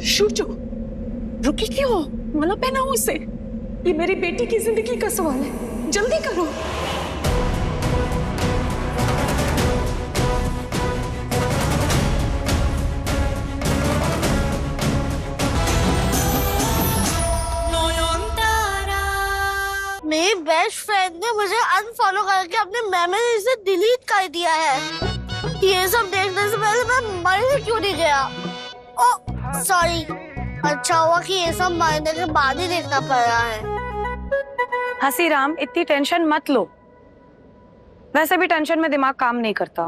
शूचो, रुकी क्यों हो? माला पहनाओ उसे। ये मेरी बेटी की जिंदगी का सवाल है, जल्दी करो। मेरी बेस्ट फ्रेंड ने मुझे अनफॉलो करके अपने मेमोरी से डिलीट कर दिया है। ये सब देखने से पहले मैं मर ही क्यों नहीं गया? ओह सॉरी, अच्छा हुआ कि ये सब मरने के बाद ही देखना पड़ रहा है। हसीराम, इतनी टेंशन मत लो। वैसे भी टेंशन में दिमाग काम नहीं करता।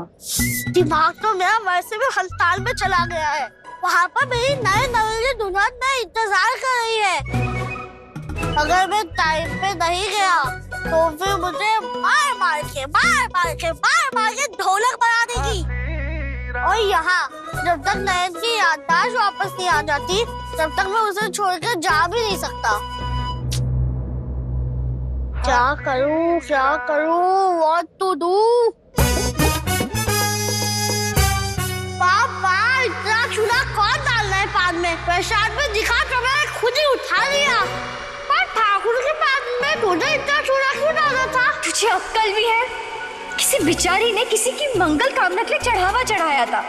दिमाग तो मेरा वैसे भी हड़ताल में चला गया है। वहाँ पर मेरी नए नवेली दुल्हन में इंतजार कर रही है। अगर मैं टाइम पे नहीं गया तो फिर मुझे मार मार के ढोलक बना देगी। और यहाँ जब तक नयन की याददाश्त वापस नहीं आ जाती तब तक मैं उसे छोड़कर जा भी नहीं सकता। क्या करूँ व्हाट टू डू? पापा, इतना चूल्हा कौन डाल रहा है पान में? प्रसाद में दिखा तो मैंने खुद ही उठा लिया। पर ठाकुर के पान में तुझे इतना चूल्हा क्यों डाला था? तुझे अक्ल भी है? किसी बिचारी ने किसी की मंगल कामना के लिए चढ़ावा चढ़ाया था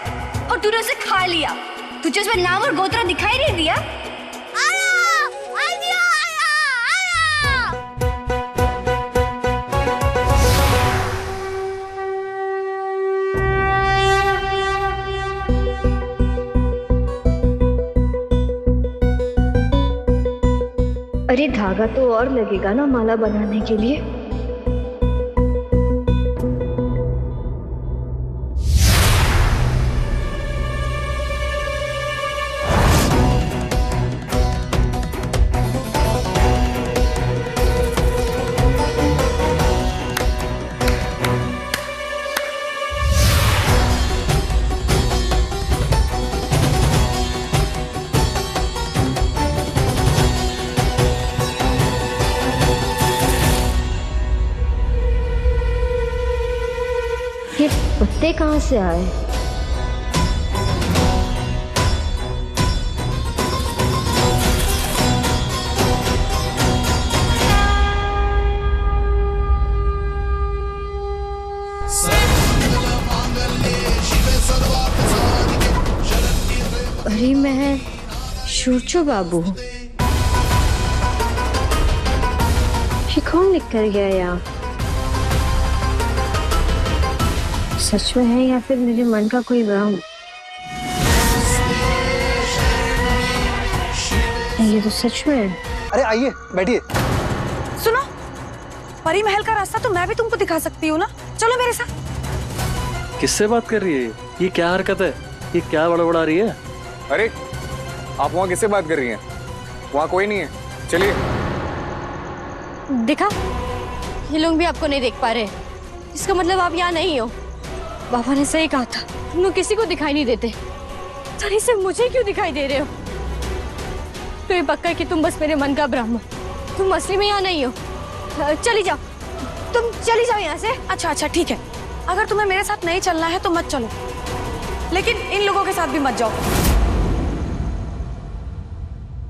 और तूने उसे खा लिया। तुझे उसमें नाम और गोत्र दिखाई नहीं दिया? अरे धागा तो और लगेगा ना माला बनाने के लिए। ये पत्ते कहाँ से आए? अरे मैं शूचो बाबू, ये कौन लिख कर गया यहाँ? सच में है या फिर मेरे मन का कोई भ्रम? ये तो सच में है। अरे आइए बैठिए। सुनो, परी महल का रास्ता तो मैं भी तुमको दिखा सकती हूँ ना, चलो मेरे साथ। किससे बात कर रही है? ये क्या हरकत है? ये क्या बड़बड़ा रही है? अरे आप वहाँ किससे बात कर रही हैं? वहाँ कोई नहीं है, चलिए। देखा, ये लोग भी आपको नहीं देख पा रहे। इसका मतलब आप यहाँ नहीं हो। बाबा ने सही कहा था, तुम लोग किसी को दिखाई नहीं देते। तभी से मुझे क्यों दिखाई दे रहे हो? तो ये पक्का है कि तुम बस मेरे मन का भ्रम हो। तुम असली में यहाँ नहीं हो। चली जाओ, तुम चली जाओ यहाँ से। अच्छा ठीक है, अगर तुम्हें मेरे साथ नहीं चलना है तो मत चलो, लेकिन इन लोगों के साथ भी मत जाओ।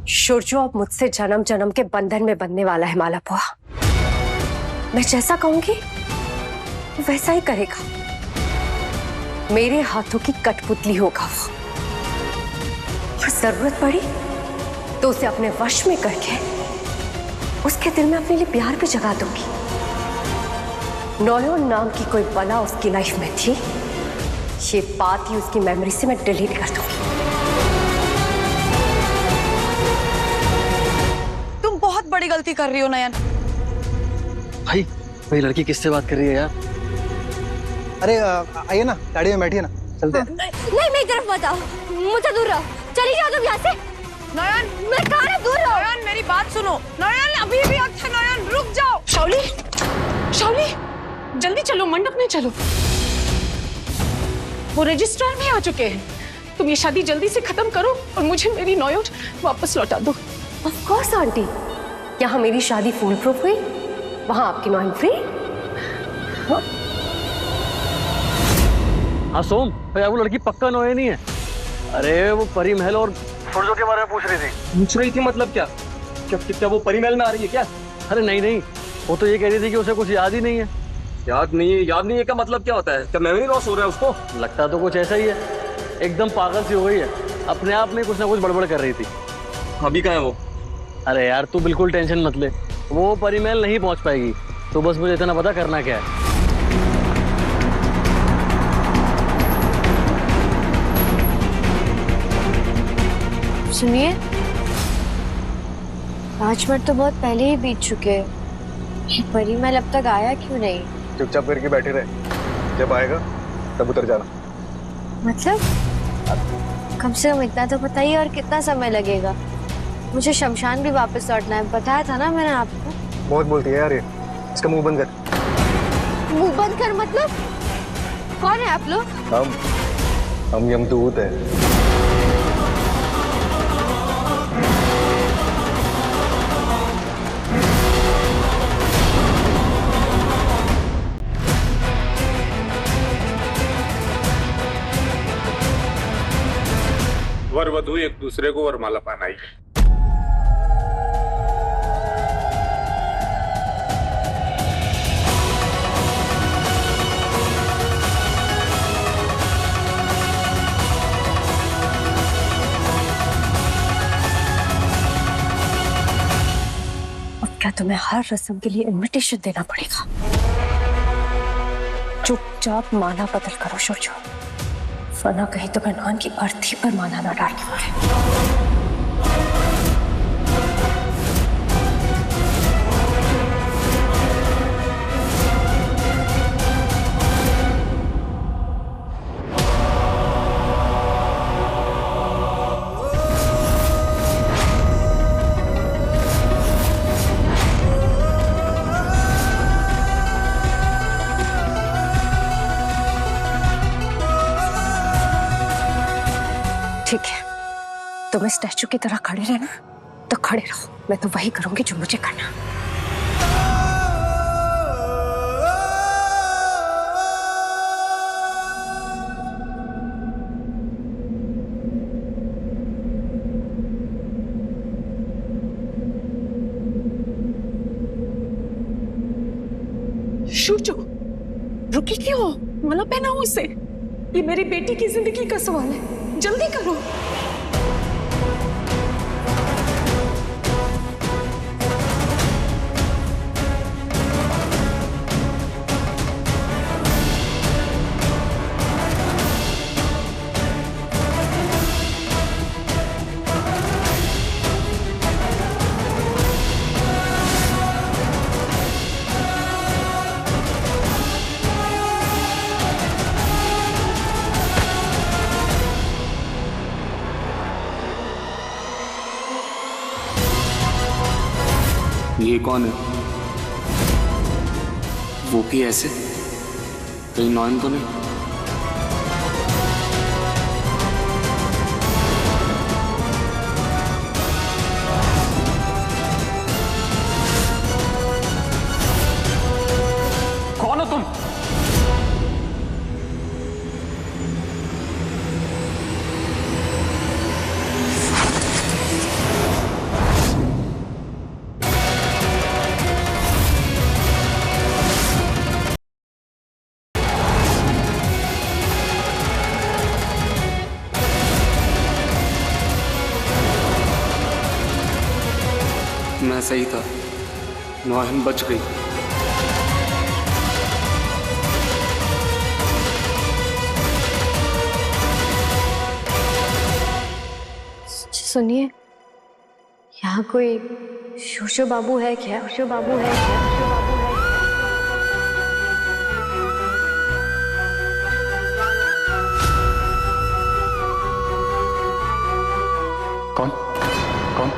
शूरजो अब मुझसे जन्म जन्म के बंधन में बंधने वाला है माला बुआ। मैं जैसा कहूंगी वैसा ही करेगा। मेरे हाथों की कठपुतली होगा वो, और जरूरत पड़ी तो उसे अपने वश में करके उसके दिल में अपने लिए प्यार भी जगा दूंगी। नॉयन नाम की कोई बला उसकी लाइफ में थी, ये बात ही उसकी मेमोरी से मैं डिलीट कर दूंगी। तुम बहुत बड़ी गलती कर रही हो नयन। भाई भाई, लड़की किससे बात कर रही है यार? अरे आइए ना, गाड़ी में बैठिए ना, चलते हैं। नहीं, मेरी तरफ मत आओ, मुझसे दूर रहो। चली जाओ तुम यहाँ से। नयन, मैं कहा ना दूर रहो। नयन मेरी बात सुनो। नयन अभी भी अच्छा, नयन रुक जाओ। शावली, जल्दी चलो, मंडप में चलो। वो रजिस्ट्रार भी आ चुके हैं। तुम ये शादी जल्दी से खत्म करो और मुझे मेरी नौयत वापस लौटा दो। ऑफ कोर्स आंटी, यहाँ मेरी शादी फूल प्रूफ हुई, वहाँ आपकी नॉन फ्री। हाँ सोम, भाई वो लड़की पक्का नौयन नहीं है। अरे वो परी महल और सूरजो के बारे में पूछ रही थी। पूछ रही थी मतलब क्या? क्या वो परी महल में आ रही है क्या? अरे नहीं नहीं, वो तो ये कह रही थी कि उसे कुछ याद ही नहीं है। याद नहीं है का मतलब क्या होता है? क्या मेमोरी लॉस हो रहा है उसको? लगता तो कुछ ऐसा ही है, एकदम पागल सी हो गई है, अपने आप में कुछ ना कुछ बड़बड़ कर रही थी। अभी कहाँ है वो? अरे यार तू बिल्कुल टेंशन मत ले, वो परी महल नहीं पहुंच पाएगी। तो बस मुझे इतना पता करना क्या है। सुनिए, 5 मिनट तो बहुत पहले ही बीत चुके हैं। ये परी महल अब तक आया क्यों नहीं? चुपचाप करके बैठे रहे, जब आएगा तब उतर जाना। मतलब कम से कम इतना तो बताइए, और कितना समय लगेगा? मुझे शमशान भी वापस लौटना है, बताया था ना मैंने आपको। बहुत बोलती है यार ये, इसका मुंह बंद कर। मुंह बंद कर मतलब? कौन है आप लोग? हम यमदूत है। वर वधू एक दूसरे को वरमाला पहनाई। अब क्या तुम्हें हर रस्म के लिए इनविटेशन देना पड़ेगा? चुपचाप माला बदल करो सूरजो, वरना कहीं तो नान की अर्थी पर माला ना डाल के पड़े। ठीक है, तुम्हें स्टैचू की तरह खड़े रहना तो खड़े रहो, मैं तो वही करूंगी जो मुझे करना। शूचो, रुकी क्यों? माला पहनाओ उसे। ये मेरी बेटी की जिंदगी का सवाल है, जल्दी करो। ये कौन है? वो भी ऐसे? कहीं नॉन तो नहीं? कौन हो तुम? मैं सही था, नौहिन बच गई। सुनिए, यहाँ कोई शोशो बाबू है क्या? शोशो बाबू है क्या? शोशो बाबू है क्या? कौन? कौन?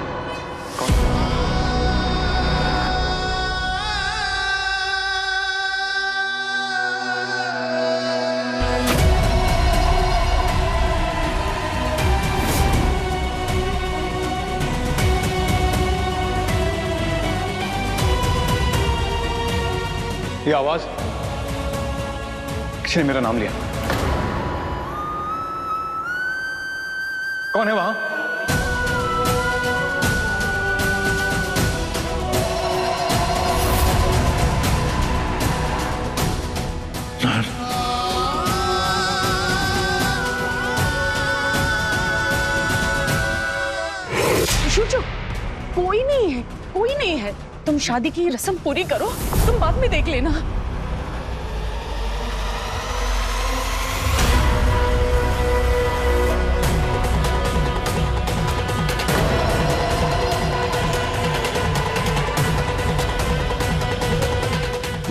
ये आवाज, किसी ने मेरा नाम लिया। कौन है वहां? कोई नहीं है, कोई नहीं है। तुम शादी की रस्म पूरी करो, तुम बाद में देख लेना।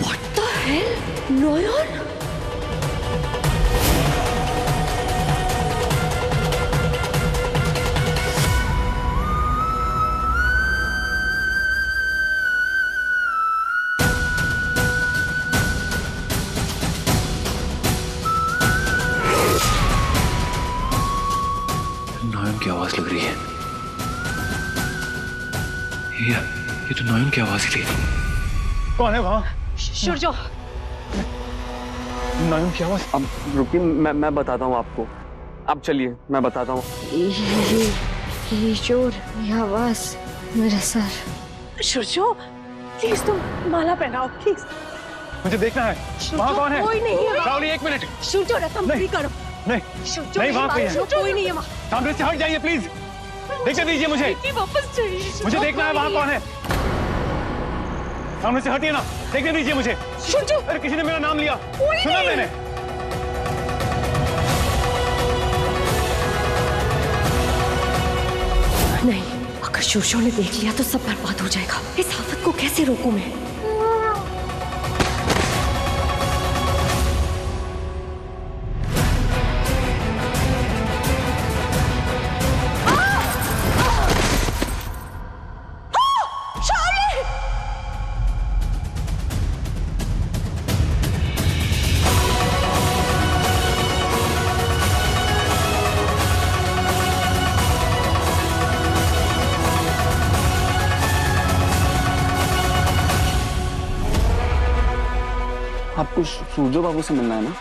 What the hell? नयन? नयन की आवाज लग रही है। ये तो नयन की आवाज ही थी। कौन है वहाँ? सूर्यो, नयन की आवाज। अब रुकिए, मैं बताता हूँ आपको। आप चलिए, मैं बताता हूँ। ये शोर, ये आवाज, मेरा सर। सूर्यो, प्लीज तुम माला पहनाओ प्लीज। मुझे देखना है वहाँ कौन है। कोई नहीं है। राहुल, एक मिनट। सूर्यो, रस्म पूरी करो। नहीं नहीं, वहाँ कोई है। कोई नहीं है वहाँ। सामने से हट जाइए प्लीज। देखने दीजिए मुझे। वापस जाइए। मुझे देखना है वहाँ कौन है। सामने से हटिए ना, देखने दीजिए मुझे। अरे किसी ने मेरा नाम लिया, सुना मैंने। नहीं, अगर शोशो ने देख लिया तो सब बर्बाद हो जाएगा। इस आफत को कैसे रोकूं मैं? आपको सूरजो बाबू से मिलना है ना?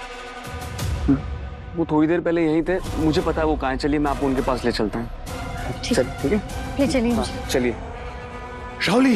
वो थोड़ी देर पहले यहीं थे, मुझे पता है वो कहाँ है। चलिए, मैं आपको उनके पास ले चलता हूँ। ठीक है, ले चलिए हाँ, चलिए। राहुली,